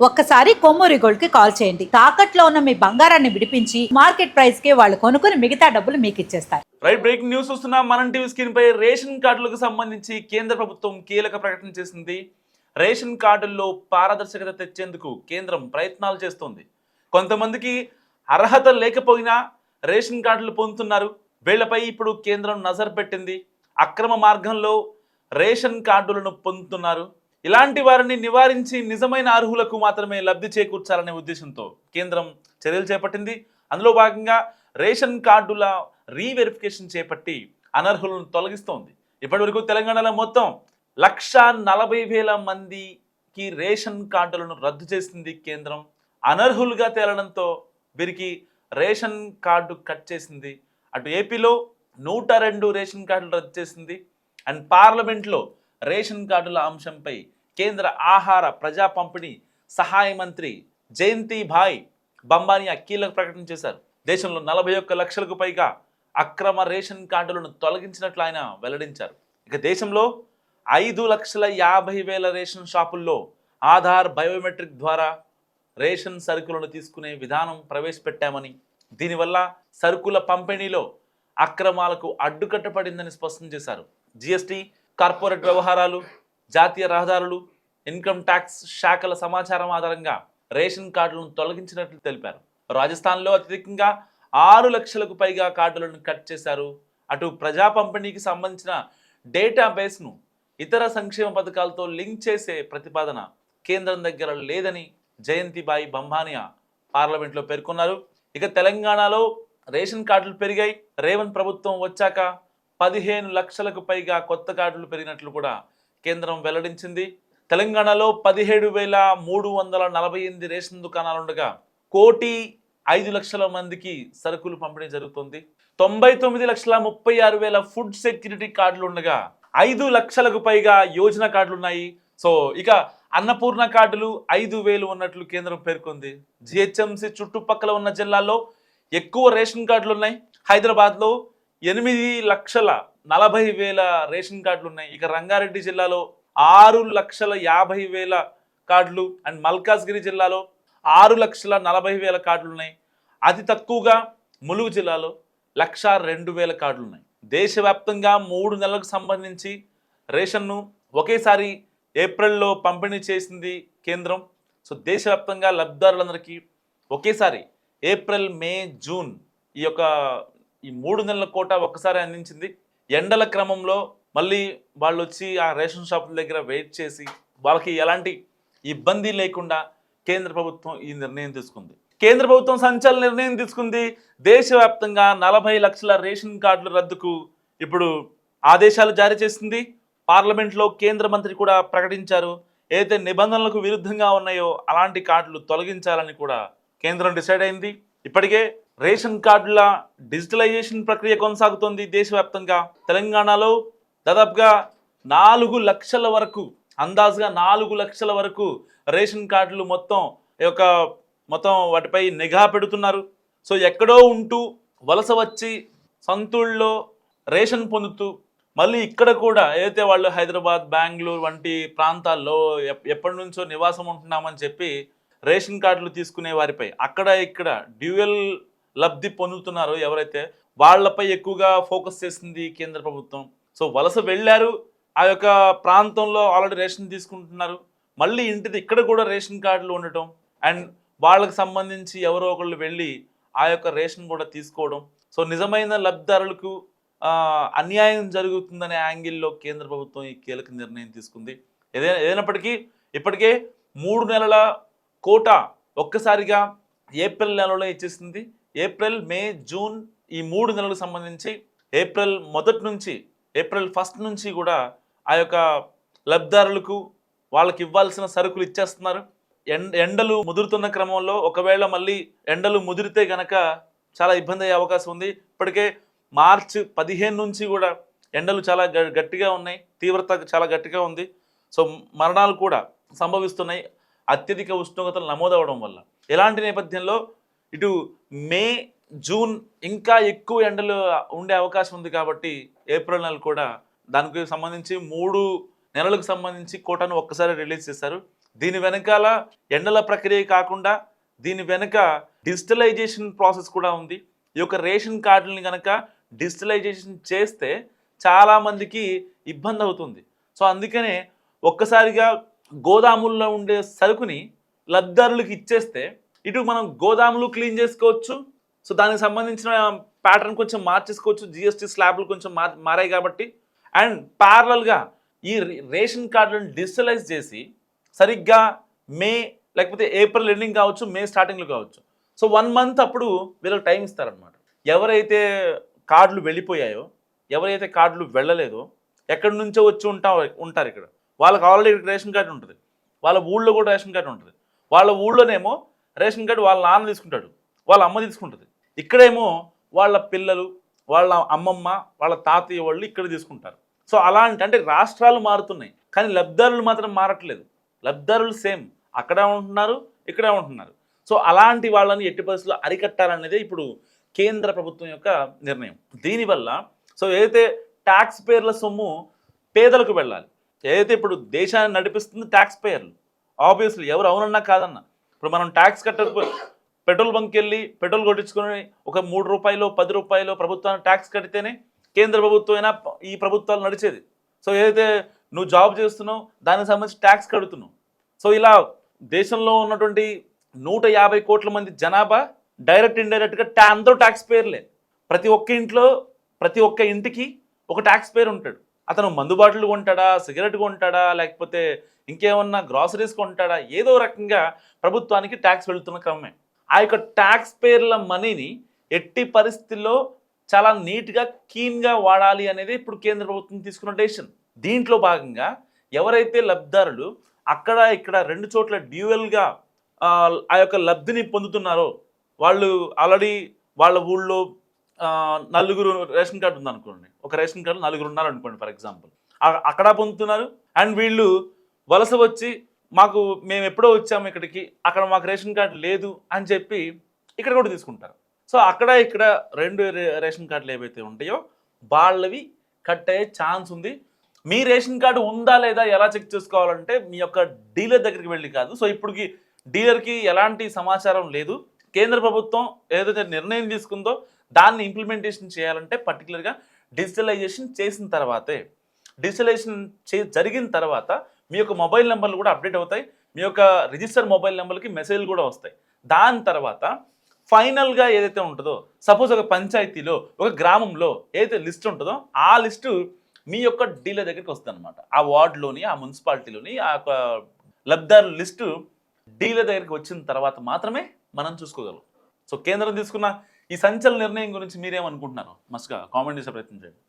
ఒక్కసారి కొమ్మూరి గోల్డ్ కి కాల్ చేయండి. తాకట్లో ఉన్న మీ బంగారాన్ని విడిపించి మార్కెట్ ప్రైస్ కి వాళ్ళు కొనుక్కుని మిగతా డబ్బులు మీకు ఇచ్చేస్తారు. రైట్, బ్రేకింగ్ న్యూస్ వస్తున్నా. మనం టీవీ స్క్రీన్ పై రేషన్ కార్డులకు సంబంధించి కేంద్ర ప్రభుత్వం కీలక ప్రకటన చేసింది. రేషన్ కార్డుల్లో పారదర్శకత తెచ్చేందుకు కేంద్రం ప్రయత్నాలు చేస్తోంది. కొంతమందికి అర్హత లేకపోయినా రేషన్ కార్డులు పొందుతున్నారు. వీళ్లపై ఇప్పుడు కేంద్రం నజర్ పెట్టింది. అక్రమ మార్గంలో రేషన్ కార్డులను పొందుతున్నారు. ఇలాంటి వారిని నివారించి నిజమైన అర్హులకు మాత్రమే లబ్ధి చేకూర్చాలనే ఉద్దేశంతో కేంద్రం చర్యలు చేపట్టింది. అందులో భాగంగా రేషన్ కార్డుల రీవెరిఫికేషన్ చేపట్టి అనర్హులను తొలగిస్తోంది. ఇప్పటివరకు తెలంగాణలో మొత్తం 1,40,000 మందికి రేషన్ కార్డులను రద్దు చేసింది కేంద్రం. అనర్హులుగా తేలడంతో వీరికి రేషన్ కార్డు కట్ చేసింది. అటు ఏపీలో 102 రేషన్ కార్డులు రద్దు చేసింది. అండ్ పార్లమెంట్లో రేషన్ కార్డుల అంశంపై కేంద్ర ఆహార ప్రజా పంపిణీ సహాయ మంత్రి జయంతిభాయ్ బంబానియా కీలక ప్రకటన చేశారు. దేశంలో 41 లక్షలకు పైగా అక్రమ రేషన్ కార్డులను తొలగించినట్లు ఆయన వెల్లడించారు. ఇక దేశంలో 5,50,000 రేషన్ షాపుల్లో ఆధార్ బయోమెట్రిక్ ద్వారా రేషన్ సరుకులను తీసుకునే విధానం ప్రవేశపెట్టామని, దీనివల్ల సరుకుల పంపిణీలో అక్రమాలకు అడ్డుకట్టపడిందని స్పష్టం చేశారు. జిఎస్టీ, కార్పొరేట్ వ్యవహారాలు, జాతీయ రహదారులు, ఇన్కమ్ ట్యాక్స్ శాఖల సమాచారం ఆధారంగా రేషన్ కార్డులను తొలగించినట్లు తెలిపారు. రాజస్థాన్లో అత్యధికంగా 6 లక్షలకు పైగా కార్డులను కట్ చేశారు. అటు ప్రజా పంపిణీకి సంబంధించిన డేటాబేస్ను ఇతర సంక్షేమ పథకాలతో లింక్ చేసే ప్రతిపాదన కేంద్రం దగ్గర లేదని జయంతిభాయ్ బంబానియా పార్లమెంట్లో పేర్కొన్నారు. ఇక తెలంగాణలో రేషన్ కార్డులు పెరిగాయి. రేవంత్ ప్రభుత్వం వచ్చాక 15 లక్షలకు పైగా కొత్త కార్డులు పెరిగినట్లు కూడా కేంద్రం వెల్లడించింది. తెలంగాణలో 17,348 రేషన్ దుకాణాలుండగా 1,05,00,000 మందికి సరుకులు పంపిణీ జరుగుతుంది. 99,36,000 ఫుడ్ సెక్యూరిటీ కార్డులు ఉండగా 5 లక్షలకు పైగా యోజన కార్డులు ఉన్నాయి. సో ఇక అన్నపూర్ణ కార్డులు 5,000 ఉన్నట్లు కేంద్రం పేర్కొంది. జిహెచ్ఎంసీ చుట్టుపక్కల ఉన్న జిల్లాల్లో ఎక్కువ రేషన్ కార్డులు ఉన్నాయి. హైదరాబాద్లో 8,40,000 రేషన్ కార్డులు ఉన్నాయి. ఇక రంగారెడ్డి జిల్లాలో 6,50,000 కార్డులు అండ్ మల్కాజ్గిరి జిల్లాలో 6,40,000 కార్డులు ఉన్నాయి. అతి తక్కువగా ములుగు జిల్లాలో 1,02,000 కార్డులు ఉన్నాయి. దేశవ్యాప్తంగా 3 నెలలకు సంబంధించి రేషన్ను ఒకేసారి ఏప్రిల్లో పంపిణీ చేసింది కేంద్రం. సో దేశవ్యాప్తంగా లబ్ధిదారులందరికీ ఒకేసారి ఏప్రిల్, మే, జూన్ ఈ 3 నెలల కోటా ఒక్కసారి అందించింది. ఎండల క్రమంలో మళ్ళీ వాళ్ళు వచ్చి ఆ రేషన్ షాపుల దగ్గర వెయిట్ చేసి వాళ్ళకి ఎలాంటి ఇబ్బంది లేకుండా కేంద్ర ప్రభుత్వం ఈ నిర్ణయం తీసుకుంది. కేంద్ర ప్రభుత్వం సంచలన నిర్ణయం తీసుకుంది. దేశవ్యాప్తంగా 40 లక్షల రేషన్ కార్డుల రద్దుకు ఇప్పుడు ఆదేశాలు జారీ చేసింది. పార్లమెంట్లో కేంద్ర మంత్రి కూడా ప్రకటించారు. ఏదైతే నిబంధనలకు విరుద్ధంగా ఉన్నాయో అలాంటి కార్డులు తొలగించాలని కూడా కేంద్రం డిసైడ్ అయింది. ఇప్పటికే రేషన్ కార్డుల డిజిటలైజేషన్ ప్రక్రియ కొనసాగుతోంది దేశవ్యాప్తంగా. తెలంగాణలో దాదాపుగా 4 లక్షల వరకు, అందాజుగా 4 లక్షల వరకు రేషన్ కార్డులు మొత్తం వాటిపై నిఘా పెడుతున్నారు. సో ఎక్కడో ఉంటూ వలస వచ్చి సొంతూళ్ళలో రేషన్ పొందుతూ మళ్ళీ ఇక్కడ కూడా ఏదైతే వాళ్ళు హైదరాబాద్, బెంగళూరు వంటి ప్రాంతాల్లో ఎప్పటి నుంచో నివాసం ఉంటున్నామని చెప్పి రేషన్ కార్డులు తీసుకునే వారిపై అక్కడ ఇక్కడ డ్యూయల్ లబ్ధి పొందుతున్నారో ఎవరైతే వాళ్లపై ఎక్కువగా ఫోకస్ చేసింది కేంద్ర ప్రభుత్వం. సో వలస వెళ్ళారు, ఆ యొక్క ప్రాంతంలో ఆల్రెడీ రేషన్ తీసుకుంటున్నారు, మళ్ళీ ఇంటిది ఇక్కడ కూడా రేషన్ కార్డులు ఉండటం అండ్ వాళ్ళకి సంబంధించి ఎవరో ఒకళ్ళు వెళ్ళి ఆ యొక్క రేషన్ కూడా తీసుకోవడం. సో నిజమైన లబ్ధిదారులకు అన్యాయం జరుగుతుందనే యాంగిల్లో కేంద్ర ప్రభుత్వం ఈ కీలక నిర్ణయం తీసుకుంది. ఏదైనప్పటికీ ఇప్పటికే 3 నెలల కోటా ఒక్కసారిగా ఏప్రిల్ నెలలో ఇచ్చేసింది. ఏప్రిల్, మే, జూన్ ఈ 3 నెలలకు సంబంధించి ఏప్రిల్ 1 నుంచి కూడా ఆ యొక్క లబ్ధిదారులకు వాళ్ళకి ఇవ్వాల్సిన సరుకులు ఇచ్చేస్తున్నారు. ఎండలు ముదురుతున్న క్రమంలో ఒకవేళ మళ్ళీ ఎండలు ముదిరితే గనక చాలా ఇబ్బంది అయ్యే అవకాశం ఉంది. ఇప్పటికే మార్చి 15 నుంచి కూడా ఎండలు చాలా గట్టిగా ఉన్నాయి, తీవ్రత చాలా గట్టిగా ఉంది. సో మరణాలు కూడా సంభవిస్తున్నాయి అత్యధిక ఉష్ణోగ్రతలు నమోదవడం వల్ల. ఇలాంటి నేపథ్యంలో ఇటు మే, జూన్ ఇంకా ఎక్కువ ఎండలు ఉండే అవకాశం ఉంది కాబట్టి ఏప్రిల్ నెల కూడా దానికి సంబంధించి 3 నెలలకు సంబంధించి కోటాను ఒక్కసారి రిలీజ్ చేశారు. దీని వెనకాల ఎండల ప్రక్రియ కాకుండా దీని వెనక డిజిటలైజేషన్ ప్రాసెస్ కూడా ఉంది. ఈ యొక్క రేషన్ కార్డులని కనుక డిజిటలైజేషన్ చేస్తే చాలామందికి ఇబ్బంది అవుతుంది. సో అందుకనే ఒక్కసారిగా గోదాముల్లో ఉండే సరుకుని లబ్ధిదారులకు ఇచ్చేస్తే ఇటు మనం గోదాములు క్లీన్ చేసుకోవచ్చు. సో దానికి సంబంధించిన ప్యాటర్న్ కొంచెం మార్చేసుకోవచ్చు. జిఎస్టీ స్లాబ్లు కొంచెం మారాయి కాబట్టి. అండ్ ప్యారలల్గా ఈ రేషన్ కార్డులను డిజిటలైజ్ చేసి సరిగ్గా మే లేకపోతే ఏప్రిల్ ఎండింగ్ కావచ్చు, మే స్టార్టింగ్లో కావచ్చు. సో 1 మంత్ అప్పుడు వీళ్ళకి టైం ఇస్తారనమాట. ఎవరైతే కార్డులు వెళ్ళిపోయాయో, ఎవరైతే కార్డులు వెళ్ళలేదో, ఎక్కడి నుంచో వచ్చి ఉంటారు ఇక్కడ, వాళ్ళకి ఆల్రెడీ రేషన్ కార్డు ఉంటుంది. వాళ్ళ ఊళ్ళో కూడా రేషన్ కార్డు ఉంటుంది. వాళ్ళ ఊళ్ళోనేమో రేషన్ కార్డు వాళ్ళ నాన్న తీసుకుంటాడు, వాళ్ళ అమ్మ తీసుకుంటుంది. ఇక్కడేమో వాళ్ళ పిల్లలు, వాళ్ళ అమ్మమ్మ, వాళ్ళ తాతయ్య వాళ్ళు ఇక్కడ తీసుకుంటారు. సో అలాంటి అంటే రాష్ట్రాలు మారుతున్నాయి కానీ లబ్ధిదారులు మాత్రం మారట్లేదు. లబ్ధిదారులు సేమ్, అక్కడే ఉంటున్నారు, ఇక్కడే ఉంటున్నారు. సో అలాంటి వాళ్ళని ఎట్టి పరిస్థితుల్లో అరికట్టాలనేదే ఇప్పుడు కేంద్ర ప్రభుత్వం యొక్క నిర్ణయం. దీనివల్ల సో ఏదైతే ట్యాక్స్ పేర్ల సొమ్ము పేదలకు వెళ్ళాలి, ఏదైతే ఇప్పుడు దేశాన్ని నడిపిస్తుంది ట్యాక్స్ పేర్లు, ఆబ్వియస్లీ ఎవరు అవునన్నా కాదన్నా. ఇప్పుడు మనం ట్యాక్స్ కట్టకపోతే పెట్రోల్ బంక్కి వెళ్ళి పెట్రోల్ కొట్టించుకొని ఒక 3 రూపాయలు 10 రూపాయలు ప్రభుత్వానికి ట్యాక్స్ కడితేనే కేంద్ర ప్రభుత్వం అయినా ఈ ప్రభుత్వాలు నడిచేది. సో ఏదైతే నువ్వు జాబ్ చేస్తున్నావు దానికి సంబంధించి ట్యాక్స్ కడుతున్నావు. సో ఇలా దేశంలో ఉన్నటువంటి 150 కోట్ల మంది జనాభా డైరెక్ట్ ఇండైరెక్ట్గా అందరూ ట్యాక్స్ పేర్లే. ప్రతి ఒక్క ఇంట్లో ప్రతి ఒక్క ఇంటికి ఒక ట్యాక్స్ పేరు ఉంటాడు. అతను మందు బాటిల్ కొంటాడా, సిగరెట్ కొంటాడా, లేకపోతే ఇంకేమన్నా గ్రాసరీస్ కొంటాడా, ఏదో రకంగా ప్రభుత్వానికి ట్యాక్స్ వెళుతున్న క్రమమే. ఆ యొక్క ట్యాక్స్ పేర్ల మనీని ఎట్టి పరిస్థితుల్లో చాలా నీట్గా క్లీన్గా వాడాలి అనేది ఇప్పుడు కేంద్ర ప్రభుత్వం తీసుకున్న డెసిషన్. దీంట్లో భాగంగా ఎవరైతే లబ్ధిదారులు అక్కడ ఇక్కడ 2 చోట్ల డ్యూయల్గా ఆ యొక్క లబ్ధిని పొందుతున్నారో, వాళ్ళు ఆల్రెడీ వాళ్ళ ఊళ్ళో 4 రేషన్ కార్డు ఉందనుకోండి, ఒక రేషన్ కార్డు 4 ఉన్నారనుకోండి ఫర్ ఎగ్జాంపుల్, అక్కడ పొందుతున్నారు. అండ్ వీళ్ళు వలస వచ్చి మేము ఎప్పుడో వచ్చాము ఇక్కడికి, అక్కడ మాకు రేషన్ కార్డు లేదు అని చెప్పి ఇక్కడ కూడా తీసుకుంటారు. సో అక్కడ ఇక్కడ 2 రేషన్ కార్డులు ఏవైతే ఉంటాయో వాళ్ళవి కట్ అయ్యే ఛాన్స్ ఉంది. మీ రేషన్ కార్డు ఉందా లేదా ఎలా చెక్ చేసుకోవాలంటే మీ యొక్క డీలర్ దగ్గరికి వెళ్ళి కాదు. సో ఇప్పటికి డీలర్కి ఎలాంటి సమాచారం లేదు. కేంద్ర ప్రభుత్వం ఏదైతే నిర్ణయం తీసుకుందో దాన్ని ఇంప్లిమెంటేషన్ చేయాలంటే పర్టికులర్గా డిజిటలైజేషన్ చేసిన తర్వాతే, డిజిటలైజేషన్ జరిగిన తర్వాత మీ యొక్క మొబైల్ నెంబర్లు కూడా అప్డేట్ అవుతాయి. మీ యొక్క రిజిస్టర్ మొబైల్ నెంబర్కి మెసేజ్లు కూడా వస్తాయి. దాని తర్వాత ఫైనల్గా ఏదైతే ఉంటుందో, సపోజ్ ఒక పంచాయతీలో ఒక గ్రామంలో ఏదైతే లిస్ట్ ఉంటుందో ఆ లిస్టు మీ యొక్క డీలర్ దగ్గరికి వస్తుంది అనమాట. ఆ వార్డులోని, ఆ మున్సిపాలిటీలోని ఆ యొక్క లబ్ధిదారుల లిస్టు డీలర్ దగ్గరికి వచ్చిన తర్వాత మాత్రమే మనం చూసుకోగలం. సో కేంద్రం తీసుకున్న ఈ సంచలన నిర్ణయం గురించి మీరేమనుకుంటున్నారు? మస్ట్గా కామెంట్ చేసే ప్రయత్నం చేయండి.